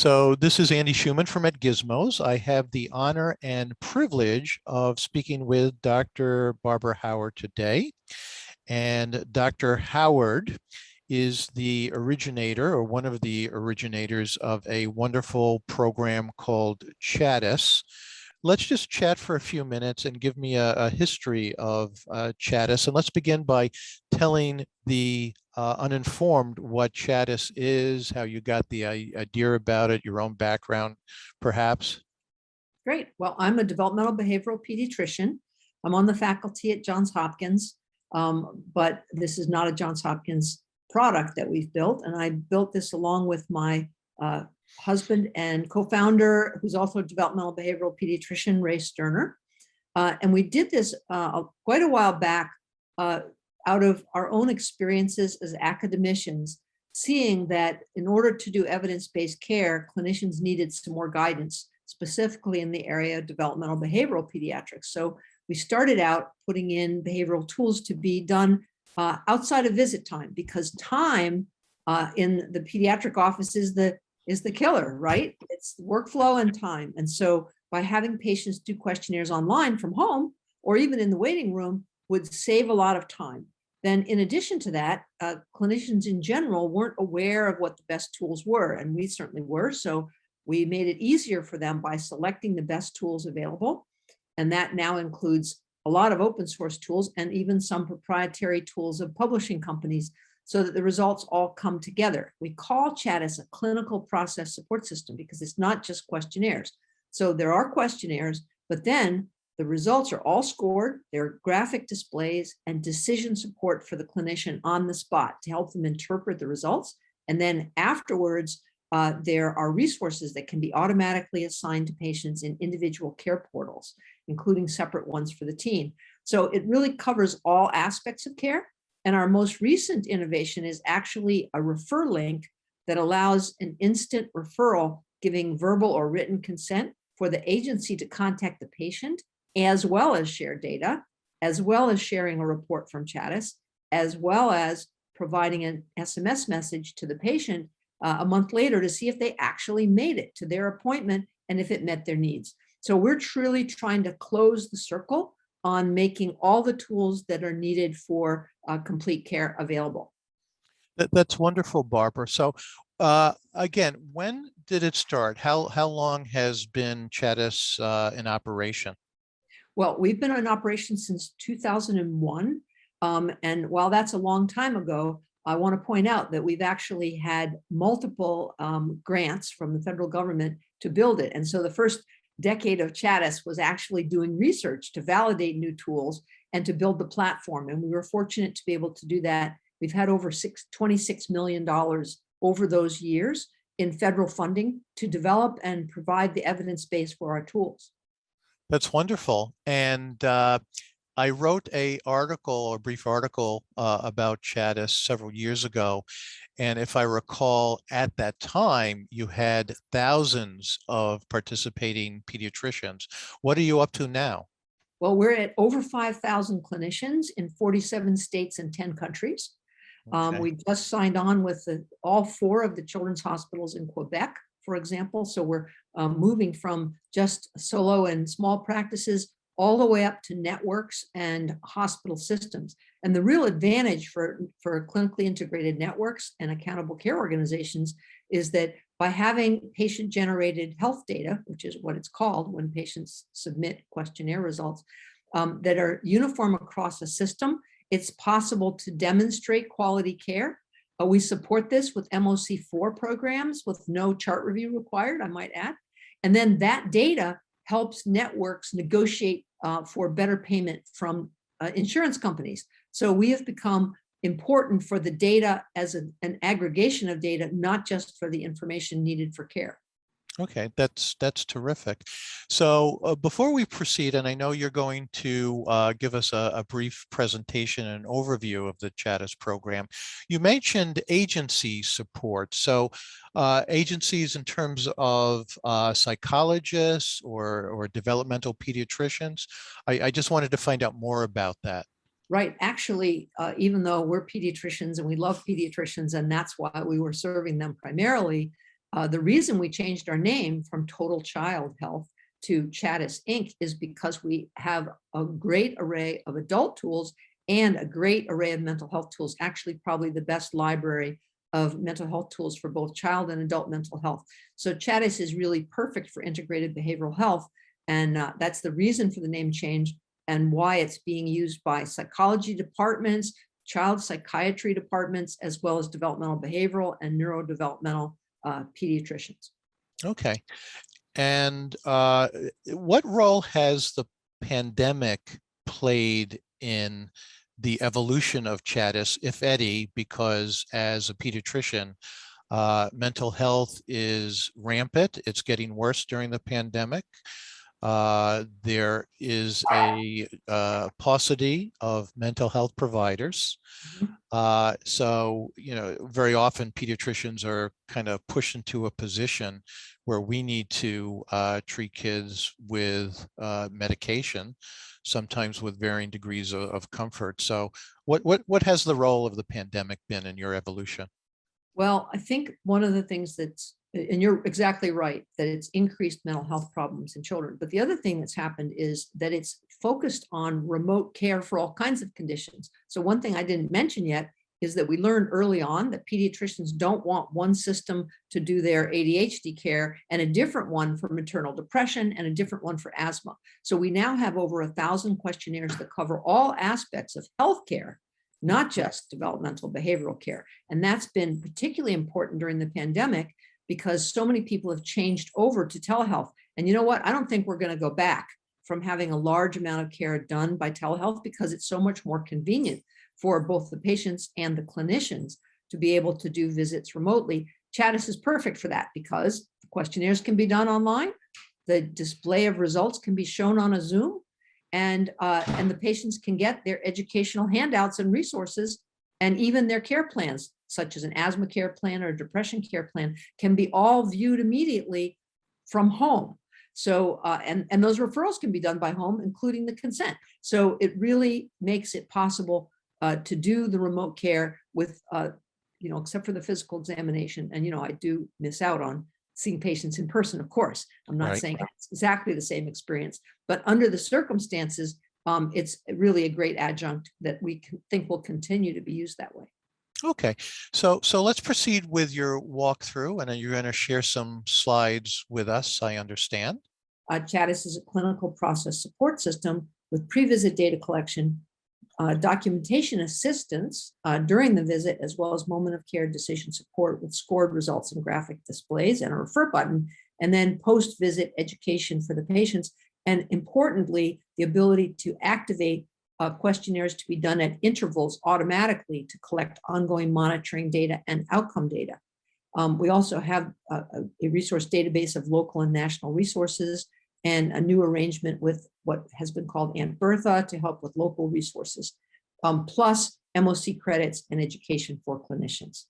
So this is Andy Schumann from at Gizmos. I have the honor and privilege of speaking with Dr. Barbara Howard today. And Dr. Howard is the originator or one of the originators of a wonderful program called Chadis. Let's just chat for a few minutes and give me a history of Chadis. And let's begin by telling the uninformed what Chadis is, how you got the idea about it, your own background, perhaps. Great. Well, I'm a developmental behavioral pediatrician. I'm on the faculty at Johns Hopkins, but this is not a Johns Hopkins product that we've built. And I built this along with my husband and co-founder, who's also a developmental behavioral pediatrician, Ray Sterner. And we did this quite a while back out of our own experiences as academicians, seeing that in order to do evidence-based care, clinicians needed some more guidance, specifically in the area of developmental behavioral pediatrics. So we started out putting in behavioral tools to be done outside of visit time, because time in the pediatric office is the killer, right? It's workflow and time. And so by having patients do questionnaires online from home or even in the waiting room would save a lot of time. Then in addition to that, clinicians in general weren't aware of what the best tools were, and we certainly were. So we made it easier for them by selecting the best tools available. And that now includes a lot of open source tools and even some proprietary tools of publishing companies, so that the results all come together. We call Chadis a clinical process support system because it's not just questionnaires. So there are questionnaires, but then the results are all scored. There are graphic displays and decision support for the clinician on the spot to help them interpret the results. And then afterwards, there are resources that can be automatically assigned to patients in individual care portals, including separate ones for the teen. So it really covers all aspects of care. And our most recent innovation is actually a refer link that allows an instant referral, giving verbal or written consent for the agency to contact the patient, as well as share data, as well as sharing a report from Chadis, as well as providing an SMS message to the patient a month later to see if they actually made it to their appointment and if it met their needs. So we're truly trying to close the circle on making all the tools that are needed for complete care available. That's wonderful, Barbara. So again, when did it start? How long has been Chadis in operation? Well, we've been in operation since 2001. And while that's a long time ago, I want to point out that we've actually had multiple grants from the federal government to build it. And so the first decade of Chadis was actually doing research to validate new tools and to build the platform. And we were fortunate to be able to do that. We've had over $26 million over those years in federal funding to develop and provide the evidence base for our tools. That's wonderful. And I wrote a brief article about Chadis several years ago. And if I recall, at that time, you had thousands of participating pediatricians. What are you up to now? Well, we're at over 5,000 clinicians in 47 states and 10 countries. Okay. We just signed on with all 4 of the children's hospitals in Quebec, for example. So we're moving from just solo and small practices all the way up to networks and hospital systems. And the real advantage for clinically integrated networks and accountable care organizations is that by having patient-generated health data, which is what it's called when patients submit questionnaire results, that are uniform across a system, it's possible to demonstrate quality care. We support this with MOC4 programs with no chart review required, I might add. And then that data helps networks negotiate for better payment from insurance companies. So we have become important for the data as an aggregation of data, not just for the information needed for care. Okay, that's terrific. So before we proceed, and I know you're going to give us a brief presentation and overview of the Chadis program, you mentioned agency support. So agencies in terms of psychologists or developmental pediatricians. I just wanted to find out more about that. Right. Actually, even though we're pediatricians and we love pediatricians, and that's why we were serving them primarily, The reason we changed our name from Total Child Health to Chadis Inc. is because we have a great array of adult tools and a great array of mental health tools, actually probably the best library of mental health tools for both child and adult mental health. So Chadis is really perfect for integrated behavioral health. And that's the reason for the name change and why it's being used by psychology departments, child psychiatry departments, as well as developmental behavioral and neurodevelopmental pediatricians. Okay. And what role has the pandemic played in the evolution of Chadis, if any? Because as a pediatrician, mental health is rampant. It's getting worse during the pandemic. There is a paucity of mental health providers. So, very often pediatricians are kind of pushed into a position where we need to treat kids with medication, sometimes with varying degrees of comfort. So what has the role of the pandemic been in your evolution? Well, I think one of the things that's, and you're exactly right, that it's increased mental health problems in children. But the other thing that's happened is that it's focused on remote care for all kinds of conditions. So one thing I didn't mention yet is that we learned early on that pediatricians don't want one system to do their ADHD care and a different one for maternal depression and a different one for asthma. So we now have over 1,000 questionnaires that cover all aspects of healthcare, not just developmental behavioral care. And that's been particularly important during the pandemic because so many people have changed over to telehealth. And you know what? I don't think we're going to go back from having a large amount of care done by telehealth because it's so much more convenient for both the patients and the clinicians to be able to do visits remotely. Chadis is perfect for that because the questionnaires can be done online. The display of results can be shown on a Zoom, and the patients can get their educational handouts and resources, and even their care plans, such as an asthma care plan or a depression care plan, can be all viewed immediately from home. So, and those referrals can be done by home, including the consent. So it really makes it possible to do the remote care with, except for the physical examination. And, I do miss out on seeing patients in person, of course. I'm not saying it's exactly the same experience, but under the circumstances, it's really a great adjunct that we think will continue to be used that way. Okay, so let's proceed with your walkthrough, and you're going to share some slides with us, I understand. Chadis is a clinical process support system with pre-visit data collection, documentation assistance during the visit, as well as moment of care decision support with scored results and graphic displays and a refer button, and then post-visit education for the patients. And importantly, the ability to activate questionnaires to be done at intervals automatically to collect ongoing monitoring data and outcome data. We also have a resource database of local and national resources and a new arrangement with what has been called Aunt Bertha to help with local resources, plus MOC credits and education for clinicians.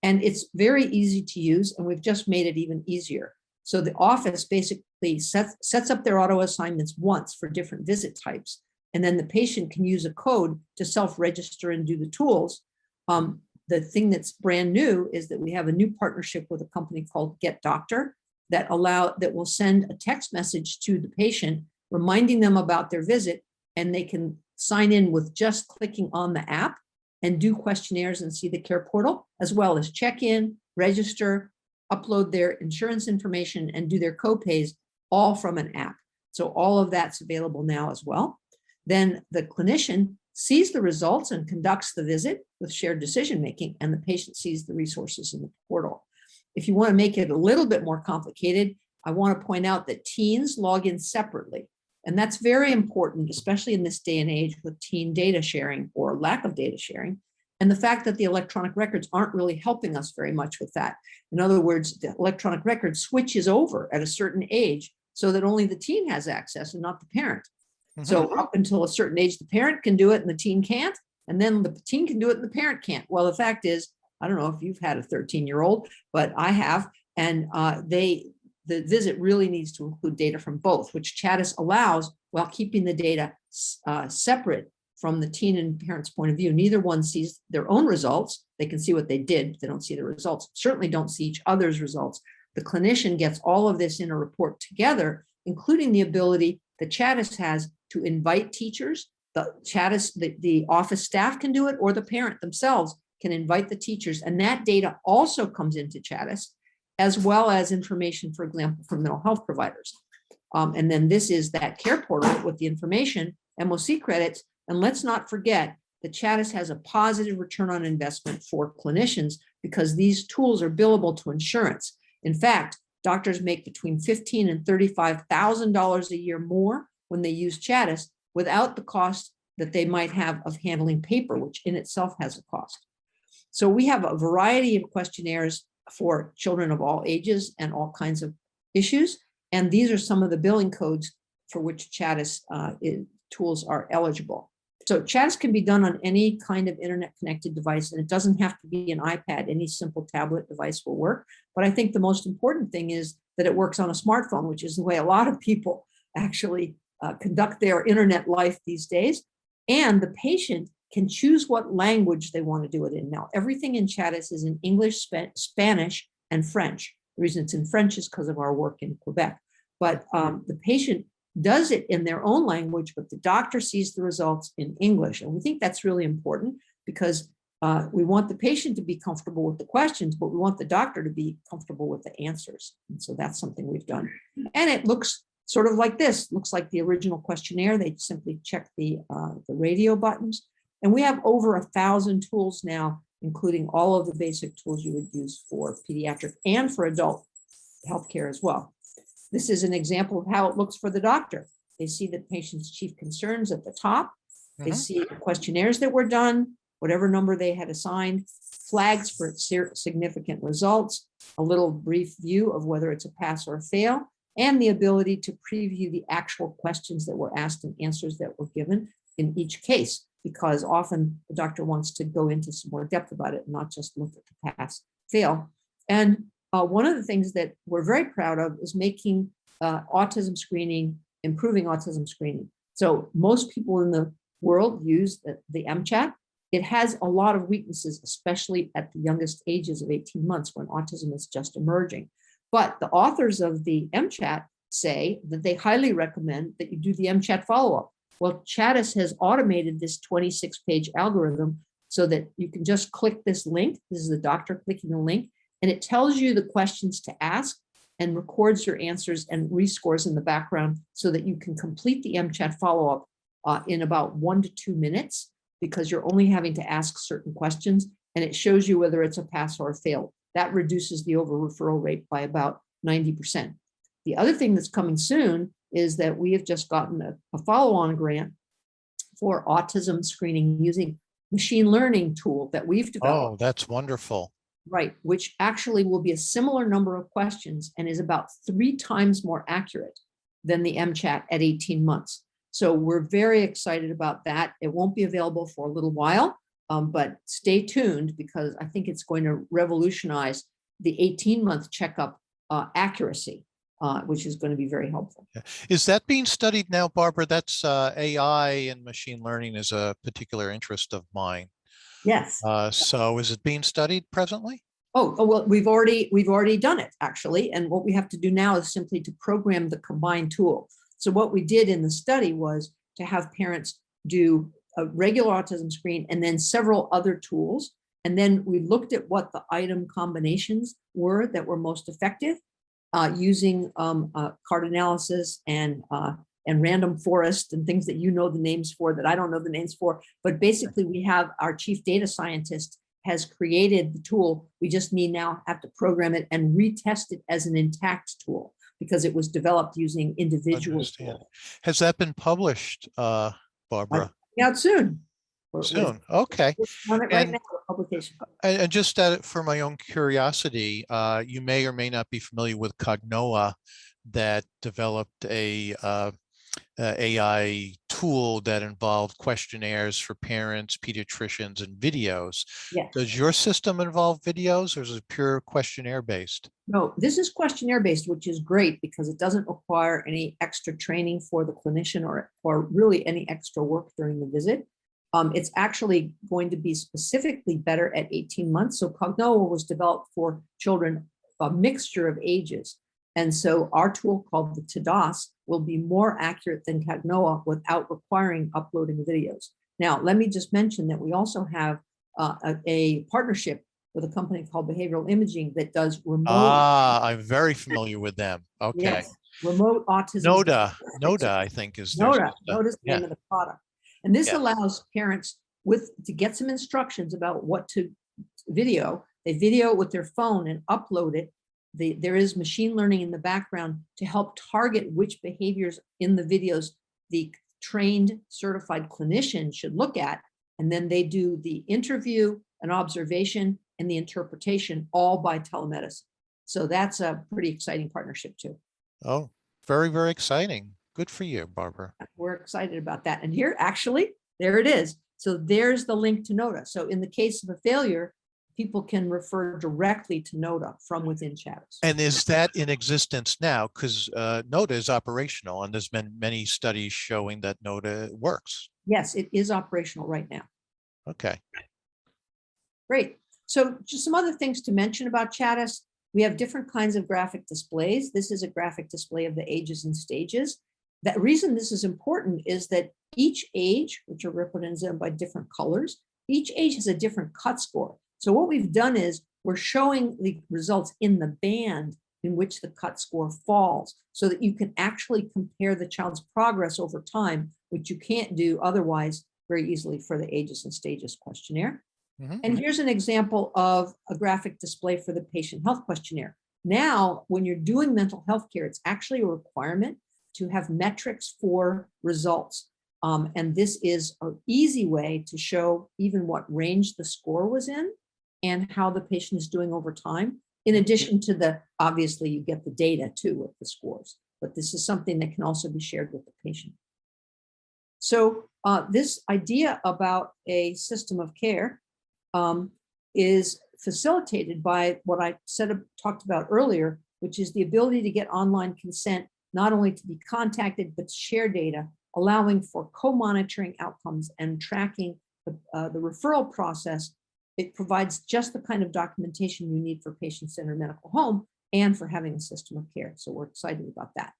And it's very easy to use, and we've just made it even easier. So the office basically sets up their auto assignments once for different visit types, and then the patient can use a code to self-register and do the tools. The thing that's brand new is that we have a new partnership with a company called Get Doctor that will send a text message to the patient reminding them about their visit, and they can sign in with just clicking on the app and do questionnaires and see the care portal, as well as check in, register, upload their insurance information, and do their co-pays all from an app. So all of that's available now as well. Then the clinician sees the results and conducts the visit with shared decision-making, and the patient sees the resources in the portal. If you want to make it a little bit more complicated, I want to point out that teens log in separately. And that's very important, especially in this day and age with teen data sharing or lack of data sharing. And the fact that the electronic records aren't really helping us very much with that. In other words, the electronic record switches over at a certain age so that only the teen has access and not the parent. Mm-hmm. So up until a certain age, the parent can do it and the teen can't. And then the teen can do it and the parent can't. Well, the fact is, I don't know if you've had a 13-year-old, but I have. And the visit really needs to include data from both, which Chadis allows while keeping the data separate from the teen and parent's point of view. Neither one sees their own results. They can see what they did, but they don't see the results. Certainly don't see each other's results. the clinician gets all of this in a report together, including the ability that Chadis has to invite teachers. The office staff can do it, or the parent themselves can invite the teachers. And that data also comes into Chadis, as well as information, for example, from mental health providers. And then this is that care portal with the information, MOC credits. And let's not forget that Chadis has a positive return on investment for clinicians because these tools are billable to insurance. In fact, doctors make between $15,000 and $35,000 a year more when they use Chadis without the cost that they might have of handling paper, which in itself has a cost. So we have a variety of questionnaires for children of all ages and all kinds of issues. And these are some of the billing codes for which Chadis tools are eligible. So Chadis can be done on any kind of internet connected device, and it doesn't have to be an iPad. Any simple tablet device will work. But I think the most important thing is that it works on a smartphone, which is the way a lot of people actually conduct their internet life these days. And the patient can choose what language they want to do it in. Now, everything in Chadis is in English, Spanish, and French. The reason it's in French is because of our work in Quebec. But the patient does it in their own language, but the doctor sees the results in English. And we think that's really important because we want the patient to be comfortable with the questions, but we want the doctor to be comfortable with the answers. And so that's something we've done. And it looks sort of like this, looks like the original questionnaire. They simply check the radio buttons. And we have over 1,000 tools now, including all of the basic tools you would use for pediatric and for adult healthcare as well. This is an example of how it looks for the doctor. They see the patient's chief concerns at the top. They see the questionnaires that were done, whatever number they had assigned, flags for significant results, a little brief view of whether it's a pass or a fail, and the ability to preview the actual questions that were asked and answers that were given in each case, because often the doctor wants to go into some more depth about it, not just look at the pass, fail. And one of the things that we're very proud of is making autism screening, improving autism screening. So most people in the world use the MChat. It has a lot of weaknesses, especially at the youngest ages of 18 months when autism is just emerging. But the authors of the MChat say that they highly recommend that you do the MChat follow-up. Well, Chadis has automated this 26-page algorithm so that you can just click this link. This is the doctor clicking the link, and it tells you the questions to ask and records your answers and rescores in the background so that you can complete the MChat follow-up in about 1 to 2 minutes, because you're only having to ask certain questions, and it shows you whether it's a pass or a fail. That reduces the over-referral rate by about 90%. The other thing that's coming soon is that we have just gotten a follow-on grant for autism screening using machine learning tool that we've developed. Oh, that's wonderful. Right, which actually will be a similar number of questions and is about 3 times more accurate than the MChat at 18 months. So we're very excited about that. It won't be available for a little while, but stay tuned because I think it's going to revolutionize the 18-month checkup accuracy, which is going to be very helpful. Is that being studied now, Barbara? That's AI and machine learning is a particular interest of mine. Yes. So is it being studied presently? Oh, well, we've already done it actually. And what we have to do now is simply to program the combined tool. So what we did in the study was to have parents do a regular autism screen and then several other tools. And then we looked at what the item combinations were that were most effective using card analysis and random forest and things that you know the names for that I don't know the names for. But basically we have our chief data scientist has created the tool. We just now have to program it and retest it as an intact tool because it was developed using individual tools. Has that been published, Barbara? Out soon. Soon, okay. On it right now, publication. And just for my own curiosity, you may or may not be familiar with Cognoa that developed a AI tool that involved questionnaires for parents, pediatricians, and videos. Yes. Does your system involve videos or is it pure questionnaire based? No, this is questionnaire based, which is great because it doesn't require any extra training for the clinician or really any extra work during the visit. It's actually going to be specifically better at 18 months. So Cognoa was developed for children a mixture of ages. And so our tool called the Chadis will be more accurate than Cagnoa without requiring uploading videos. Now, let me just mention that we also have a partnership with a company called Behavioral Imaging that does remote. I'm very familiar with them. Okay. Yes, remote autism. Noda, I think is Noda's the name of the product. And this Yeah. allows parents to get some instructions about what to video. They video it with their phone and upload it. There is machine learning in the background to help target which behaviors in the videos the trained certified clinician should look at. And then they do the interview, an observation, and the interpretation all by telemedicine. So that's a pretty exciting partnership too. Oh, very, very exciting. Good for you, Barbara. We're excited about that. And here, actually, there it is. So there's the link to Noda. So in the case of a failure, people can refer directly to Noda from within Chadis. And is that in existence now? Because Noda is operational, and there's been many studies showing that Noda works. Yes, it is operational right now. Okay. Great. So just some other things to mention about Chadis. We have different kinds of graphic displays. This is a graphic display of the ages and stages. The reason this is important is that each age, which are represented by different colors, each age has a different cut score. So what we've done is we're showing the results in the band in which the cut score falls so that you can actually compare the child's progress over time, which you can't do otherwise very easily for the ages and stages questionnaire. Mm-hmm. And here's an example of a graphic display for the patient health questionnaire. Now, when you're doing mental health care, it's actually a requirement to have metrics for results. And this is an easy way to show even what range the score was in and how the patient is doing over time. In addition to obviously you get the data too with the scores, but this is something that can also be shared with the patient. So this idea about a system of care is facilitated by what I talked about earlier, which is the ability to get online consent, not only to be contacted, but to share data, allowing for co-monitoring outcomes and tracking the referral process. It provides just the kind of documentation you need for patient-centered medical home and for having a system of care. So we're excited about that.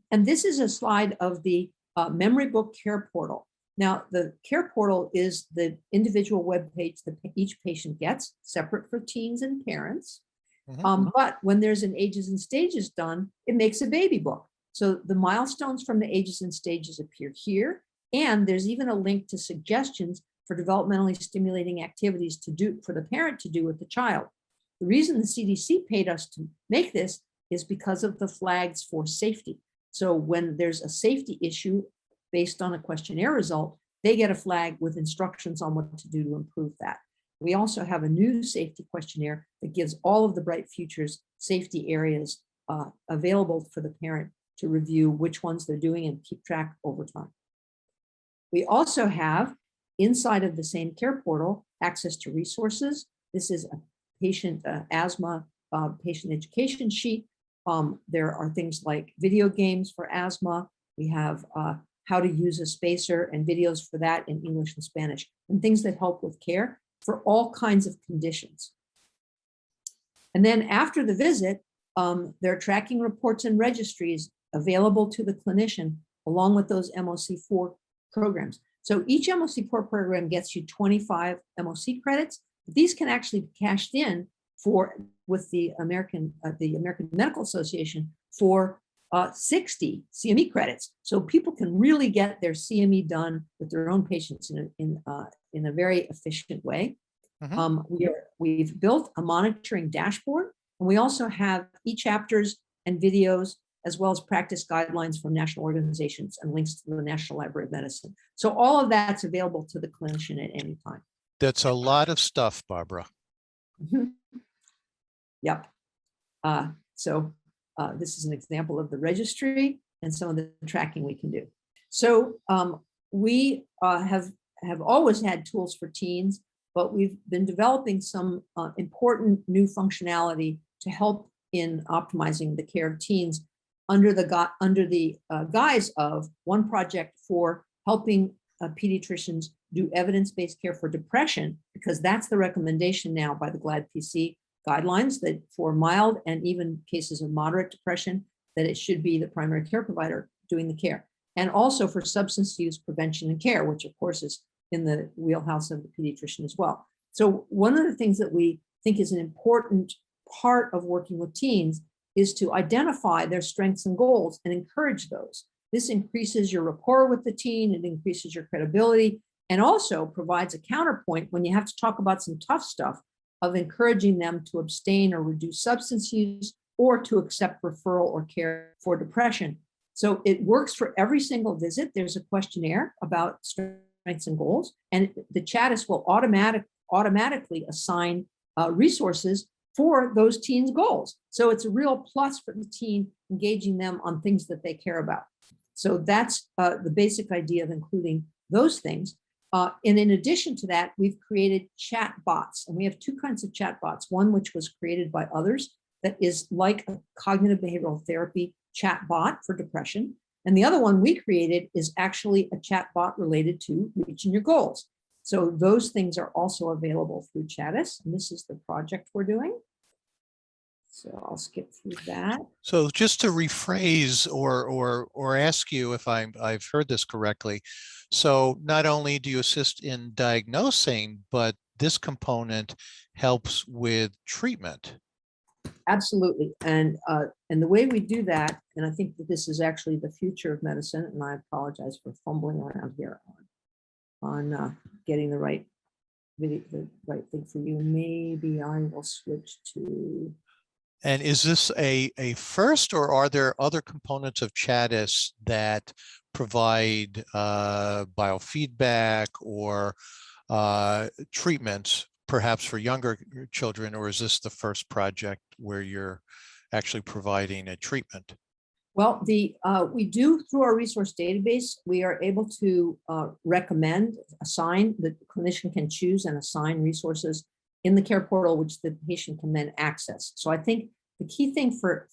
And this is a slide of the Memory Book Care Portal. Now, the care portal is the individual web page that each patient gets, separate for teens and parents. Mm-hmm. But when there's an ages and stages done, it makes a baby book. So the milestones from the ages and stages appear here. And there's even a link to suggestions for developmentally stimulating activities to do for the parent to do with the child. The reason the CDC paid us to make this is because of the flags for safety. So when there's a safety issue based on a questionnaire result, they get a flag with instructions on what to do to improve that. We also have a new safety questionnaire that gives all of the Bright Futures safety areas available for the parent to review which ones they're doing and keep track over time. We also have, inside of the same care portal, access to resources. This is a patient asthma patient education sheet. There are things like video games for asthma. We have how to use a spacer and videos for that in English and Spanish, and things that help with care for all kinds of conditions. And then after the visit, there are tracking reports and registries available to the clinician along with those MOC4 programs. So each MOC4 program gets you 25 MOC credits. These can actually be cashed in with the American Medical Association for 60 CME credits. So people can really get their CME done with their own patients in a very efficient way. Mm-hmm. We've built a monitoring dashboard, and we also have e-chapters and videos, as well as practice guidelines from national organizations and links to the National Library of Medicine. So all of that's available to the clinician at any time. That's a lot of stuff, Barbara. Mm-hmm. Yep. This is an example of the registry and some of the tracking we can do. So we have always had tools for teens, but we've been developing some important new functionality to help in optimizing the care of teens under the guise of one project for helping pediatricians do evidence-based care for depression, because that's the recommendation now by the GLAD PC guidelines that for mild and even cases of moderate depression, that it should be the primary care provider doing the care. And also for substance use prevention and care, which of course is in the wheelhouse of the pediatrician as well. So one of the things that we think is an important part of working with teens is to identify their strengths and goals and encourage those. This increases your rapport with the teen, it increases your credibility, and also provides a counterpoint when you have to talk about some tough stuff of encouraging them to abstain or reduce substance use or to accept referral or care for depression. So it works for every single visit. There's a questionnaire about strengths and goals, and the Chadis will automatically assign resources for those teens' goals. So it's a real plus for the teen, engaging them on things that they care about. So that's the basic idea of including those things. And in addition to that, we've created chat bots, and we have two kinds of chat bots. One which was created by others that is like a cognitive behavioral therapy chat bot for depression. And the other one we created is actually a chat bot related to reaching your goals. So those things are also available through Chadis, and this is the project we're doing. So I'll skip through that. So just to rephrase or ask you if I've heard this correctly. So not only do you assist in diagnosing, but this component helps with treatment. Absolutely. And the way we do that, and I think that this is actually the future of medicine, and I apologize for fumbling around here on getting the right video, the right thing for you. Maybe I will switch to. And is this a first, or are there other components of Chadis that provide biofeedback or treatments, perhaps for younger children, or is this the first project where you're actually providing a treatment? Well, we do through our resource database, we are able to recommend, assign, the clinician can choose and assign resources in the care portal, which the patient can then access. So I think the key thing for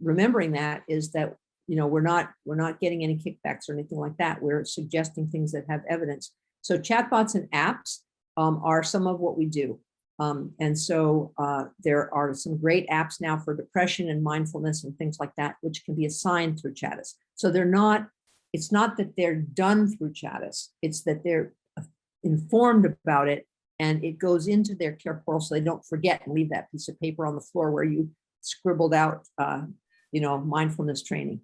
remembering that is that, you know, we're not getting any kickbacks or anything like that. We're suggesting things that have evidence. So chatbots and apps are some of what we do. And so there are some great apps now for depression and mindfulness and things like that, which can be assigned through Chadis. So it's not that they're done through Chadis, it's that they're informed about it and it goes into their care portal so they don't forget and leave that piece of paper on the floor where you scribbled out, mindfulness training.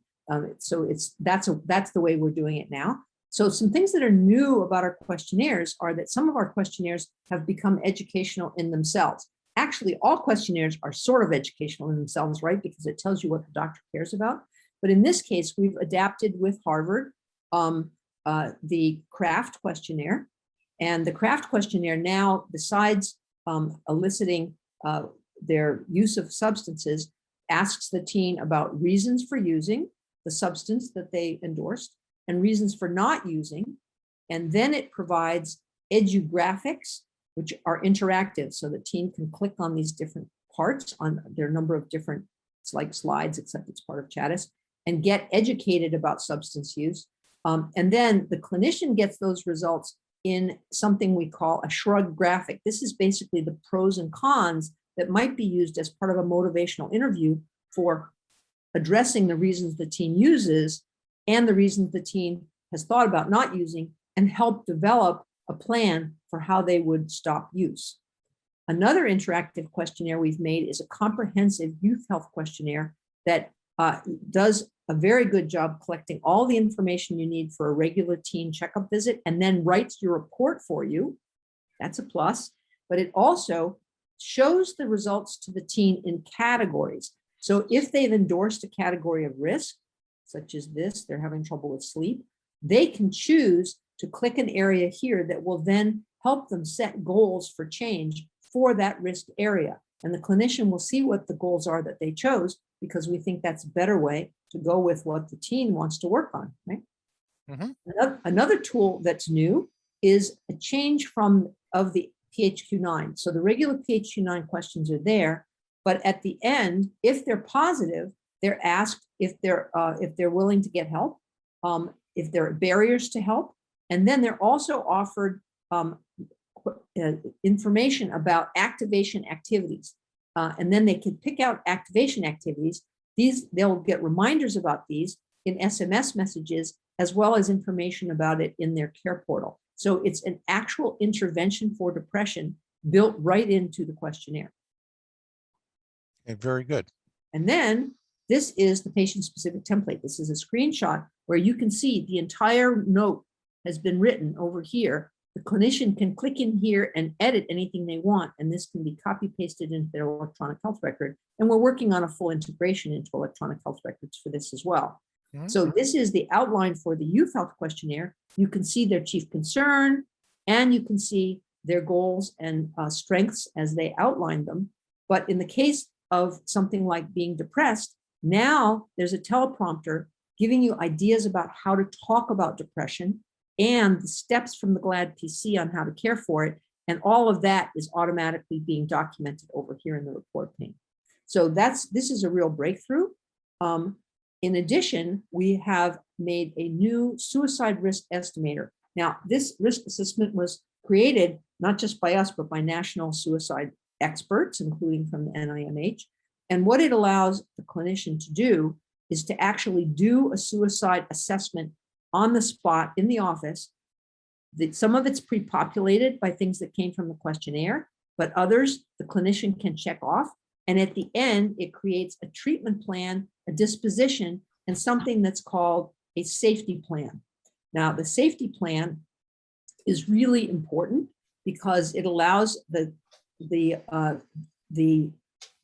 So that's the way we're doing it now. So some things that are new about our questionnaires are that some of our questionnaires have become educational in themselves. Actually, all questionnaires are sort of educational in themselves, right? Because it tells you what the doctor cares about. But in this case, we've adapted with Harvard the CRAFT questionnaire. And the CRAFT questionnaire now, besides eliciting their use of substances, asks the teen about reasons for using the substance that they endorsed and reasons for not using. And then it provides edographics, which are interactive. So the teen can click on these different parts on their number of different, it's like slides, except it's part of Chadis, and get educated about substance use. And then the clinician gets those results in something we call a shrug graphic. This is basically the pros and cons that might be used as part of a motivational interview for addressing the reasons the teen uses and the reasons the teen has thought about not using, and help develop a plan for how they would stop use. Another interactive questionnaire we've made is a comprehensive youth health questionnaire that does a very good job collecting all the information you need for a regular teen checkup visit and then writes your report for you. That's a plus, but it also shows the results to the teen in categories. So if they've endorsed a category of risk, such as this, they're having trouble with sleep, they can choose to click an area here that will then help them set goals for change for that risk area. And the clinician will see what the goals are that they chose, because we think that's a better way to go with what the teen wants to work on, right? Mm-hmm. Another tool that's new is a change of the PHQ-9. So the regular PHQ-9 questions are there, but at the end, if they're positive, they're asked if they're willing to get help, if there are barriers to help, and then they're also offered information about activation activities. And then they can pick out activation activities. They'll get reminders about these in SMS messages, as well as information about it in their care portal. So it's an actual intervention for depression built right into the questionnaire. Okay, very good. And then this is the patient-specific template. This is a screenshot where you can see the entire note has been written over here. The clinician can click in here and edit anything they want, and this can be copy-pasted into their electronic health record. And we're working on a full integration into electronic health records for this as well. Mm-hmm. So this is the outline for the youth health questionnaire. You can see their chief concern, and you can see their goals and strengths as they outline them. But in the case of something like being depressed, now there's a teleprompter giving you ideas about how to talk about depression and the steps from the GLAD PC on how to care for it. And all of that is automatically being documented over here in the report pane. So this is a real breakthrough. In addition, we have made a new suicide risk estimator. Now, this risk assessment was created not just by us, but by national suicide experts, including from the NIMH. And what it allows the clinician to do is to actually do a suicide assessment on the spot in the office. Some of it's pre-populated by things that came from the questionnaire, but others the clinician can check off. And at the end, it creates a treatment plan, a disposition, and something that's called a safety plan. Now, the safety plan is really important because it allows the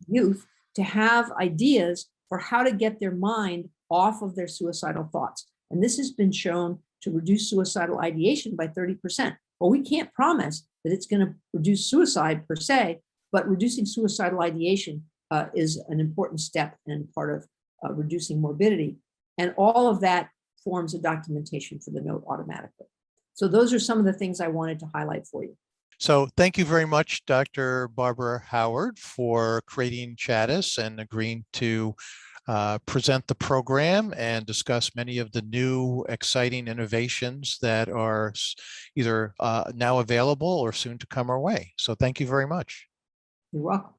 youth to have ideas for how to get their mind off of their suicidal thoughts. And this has been shown to reduce suicidal ideation by 30%. Well, we can't promise that it's going to reduce suicide per se, but reducing suicidal ideation is an important step and part of reducing morbidity. And all of that forms a documentation for the note automatically. So those are some of the things I wanted to highlight for you. So thank you very much, Dr. Barbara Howard, for creating Chadis and agreeing to present the program and discuss many of the new exciting innovations that are either now available or soon to come our way. So thank you very much. You're welcome.